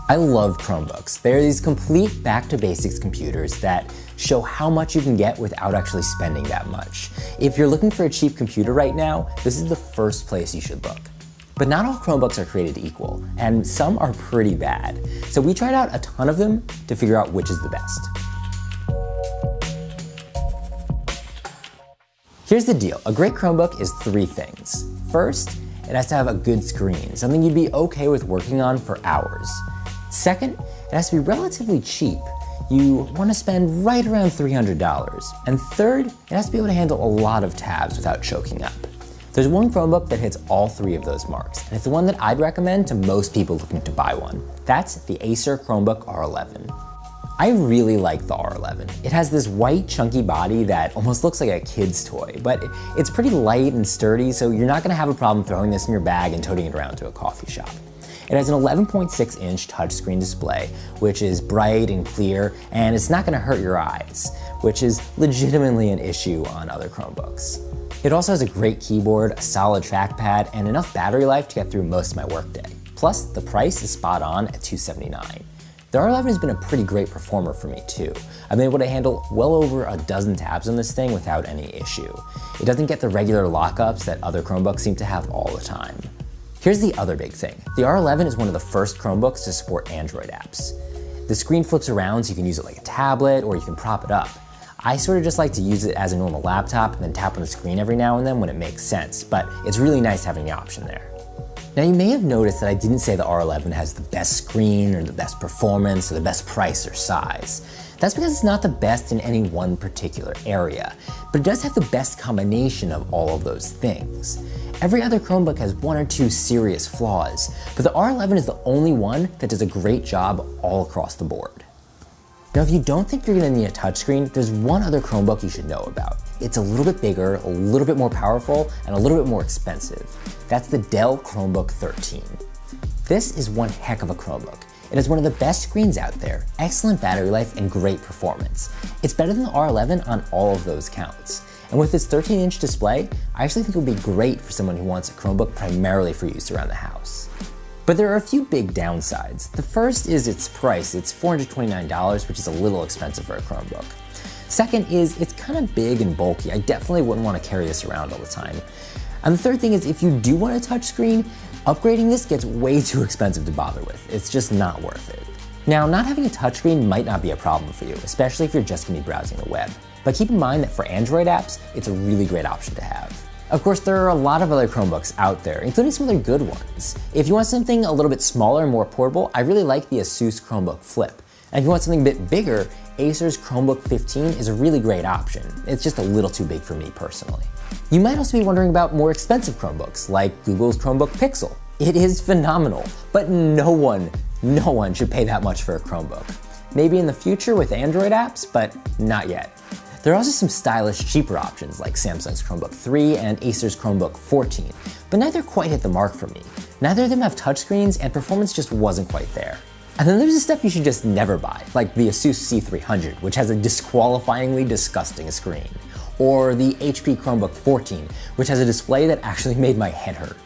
I love Chromebooks. They're these complete back-to-basics computers that show how much you can get without actually spending that much. If you're looking for a cheap computer right now, this is the first place you should look. But not all Chromebooks are created equal, and some are pretty bad. So we tried out a ton of them to figure out which is the best. Here's the deal. A great Chromebook is three things. First, it has to have a good screen, something you'd be okay with working on for hours. Second, it has to be relatively cheap. You want to spend right around $300. And third, it has to be able to handle a lot of tabs without choking up. There's one Chromebook that hits all three of those marks, and it's the one that I'd recommend to most people looking to buy one. That's the Acer Chromebook R11. I really like the R11. It has this white chunky body that almost looks like a kid's toy, but it's pretty light and sturdy, so you're not gonna have a problem throwing this in your bag and toting it around to a coffee shop. It has an 11.6-inch touchscreen display, which is bright and clear, and it's not gonna hurt your eyes, which is legitimately an issue on other Chromebooks. It also has a great keyboard, a solid trackpad, and enough battery life to get through most of my workday. Plus, the price is spot on at $279. The R11 has been a pretty great performer for me too. I've been able to handle well over a dozen tabs on this thing without any issue. It doesn't get the regular lockups that other Chromebooks seem to have all the time. Here's the other big thing. The R11 is one of the first Chromebooks to support Android apps. The screen flips around so you can use it like a tablet or you can prop it up. I sort of just like to use it as a normal laptop and then tap on the screen every now and then when it makes sense, but it's really nice having the option there. Now you may have noticed that I didn't say the R11 has the best screen or the best performance or the best price or size. That's because it's not the best in any one particular area, but it does have the best combination of all of those things. Every other Chromebook has one or two serious flaws, but the R11 is the only one that does a great job all across the board. Now, if you don't think you're gonna need a touchscreen, there's one other Chromebook you should know about. It's a little bit bigger, a little bit more powerful, and a little bit more expensive. That's the Dell Chromebook 13. This is one heck of a Chromebook. It has one of the best screens out there, excellent battery life, and great performance. It's better than the R11 on all of those counts. And with its 13-inch display, I actually think it would be great for someone who wants a Chromebook primarily for use around the house. But there are a few big downsides. The first is its price. It's $429, which is a little expensive for a Chromebook. Second is it's kind of big and bulky. I definitely wouldn't want to carry this around all the time. And the third thing is if you do want a touchscreen, upgrading this gets way too expensive to bother with. It's just not worth it. Now, not having a touchscreen might not be a problem for you, especially if you're just going to be browsing the web. But keep in mind that for Android apps, it's a really great option to have. Of course, there are a lot of other Chromebooks out there, including some other good ones. If you want something a little bit smaller and more portable, I really like the Asus Chromebook Flip. And if you want something a bit bigger, Acer's Chromebook 15 is a really great option. It's just a little too big for me personally. You might also be wondering about more expensive Chromebooks, like Google's Chromebook Pixel. It is phenomenal, but no one should pay that much for a Chromebook. Maybe in the future with Android apps, but not yet. There are also some stylish, cheaper options like Samsung's Chromebook 3 and Acer's Chromebook 14, but neither quite hit the mark for me. Neither of them have touchscreens and performance just wasn't quite there. And then there's the stuff you should just never buy, like the Asus C300, which has a disqualifyingly disgusting screen, or the HP Chromebook 14, which has a display that actually made my head hurt.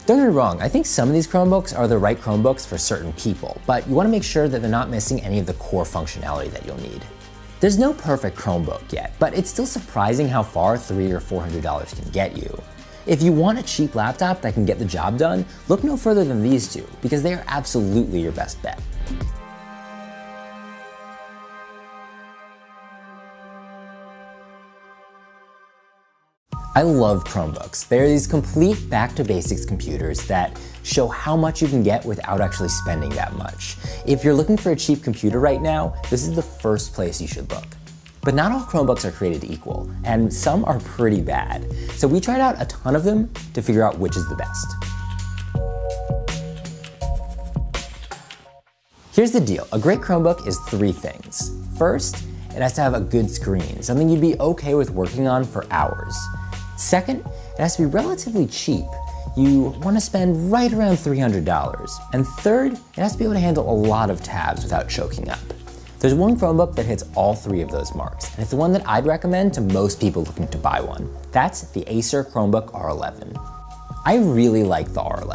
Don't get me wrong, I think some of these Chromebooks are the right Chromebooks for certain people, but you want to make sure that they're not missing any of the core functionality that you'll need. There's no perfect Chromebook yet, but it's still surprising how far $300 or $400 can get you. If you want a cheap laptop that can get the job done, look no further than these two, because they are absolutely your best bet. I love Chromebooks. They're these complete back-to-basics computers that show how much you can get without actually spending that much. If you're looking for a cheap computer right now, this is the first place you should look. But not all Chromebooks are created equal, and some are pretty bad. So we tried out a ton of them to figure out which is the best. Here's the deal. A great Chromebook is three things. First, it has to have a good screen, something you'd be okay with working on for hours. Second, it has to be relatively cheap. You want to spend right around $300. And third, it has to be able to handle a lot of tabs without choking up. There's one Chromebook that hits all three of those marks, and it's the one that I'd recommend to most people looking to buy one. That's the Acer Chromebook R11. I really like the R11.